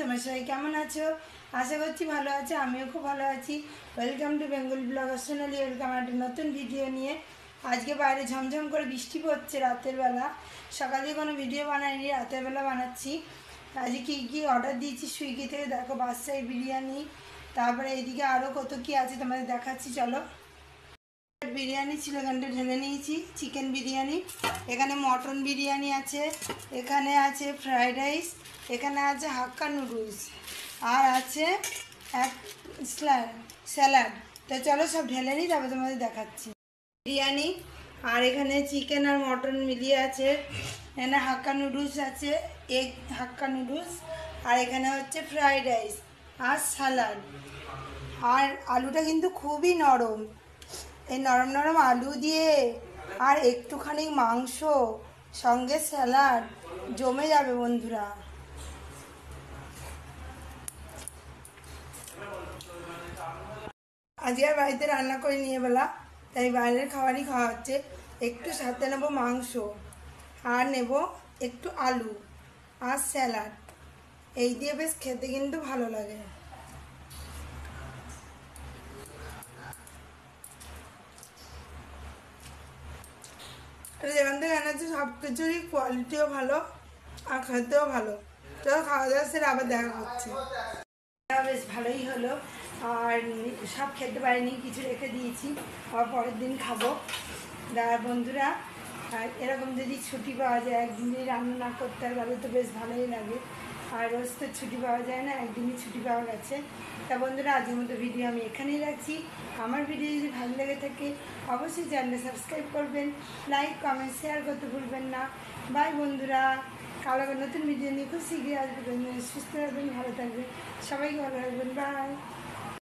তোমরা সবাই কেমন আছো? আশা করছি ভালো আছো, আমিও খুব ভালো আছি। Welcome to Bengal blogger Sonali. Welcome একটা নতুন ভিডিও নিয়ে। আজকে বাইরে ঝমঝম করে বৃষ্টি পড়ছে রাতের বেলা। সকালে কোনো ভিডিও বানাইনি, রাতের বেলা বানাচ্ছি। আজকে কী কী অর্ডার দিয়েছি সুইগি থেকে দেখো, বাদশাহী বিরিয়ানি, তারপরে এইদিকে আরও কত কী আছে তোমাদের দেখাচ্ছি, চলো। বিরিয়ানি ছিল, এখানটা ঢেলে নিয়েছি চিকেন বিরিয়ানি। এখানে মটন বিরিয়ানি আছে, এখানে আছে ফ্রাইড রাইস, এখানে আছে হাক্কা নুডলস, আর আছে এক স্যালাড। তো চলো সব ঢেলে নিই, তারপর তোমাদের দেখাচ্ছি বিরিয়ানি। আর এখানে চিকেন আর মটন মিলিয়ে আছে। এখানে হাক্কা নুডলস আছে, এগ হাক্কা নুডলস, আর এখানে হচ্ছে ফ্রাইড রাইস আর স্যালাড। আর আলুটা কিন্তু খুবই নরম, এই নরম নরম আলু দিয়ে আর একটুখানি মাংস সঙ্গে স্যালাড জমে যাবে বন্ধুরা। আজকে আর বাড়িতে রান্না করে নিয়ে বেলা, তাই বাইরের খাবারই খাওয়া হচ্ছে। একটু সাথে নেবো মাংস, আর নেব একটু আলু আর স্যালাড। এই দিয়ে বেশ খেতে কিন্তু ভালো লাগে। যেখান থেকে এনেছে সব কিছুরই কোয়ালিটিও ভালো আর খেতেও ভালো। চলো খাওয়া দাওয়া সেরে আবার দেখা হচ্ছে। বেশ ভালোই হলো, আর সব খেতে পারিনি, কিছু রেখে দিয়েছি, আবার পরের দিন খাবো। বন্ধুরা, এরকম যদি ছুটি পাওয়া যায়, একদিনই রান্না না করতে হয় তাহলে তো বেশ ভালোই লাগে। আর রোজ তো ছুটি পাওয়া যায় না, একদিনই ছুটি পাওয়া গেছে। তা বন্ধুরা, আজকের মতো ভিডিও আমি এখানেই রাখছি। আমার ভিডিও যদি ভালো লেগে থাকে অবশ্যই চ্যানেলটা সাবস্ক্রাইব করবেন, লাইক কমেন্ট শেয়ার করতে ভুলবেন না। বাই বন্ধুরা, কালো নতুন ভিডিও নিয়ে খুব শীঘ্রই আসবেন। সুস্থ থাকবেন, ভালো থাকবেন, সবাইকে ভালো রাখবেন। বাই।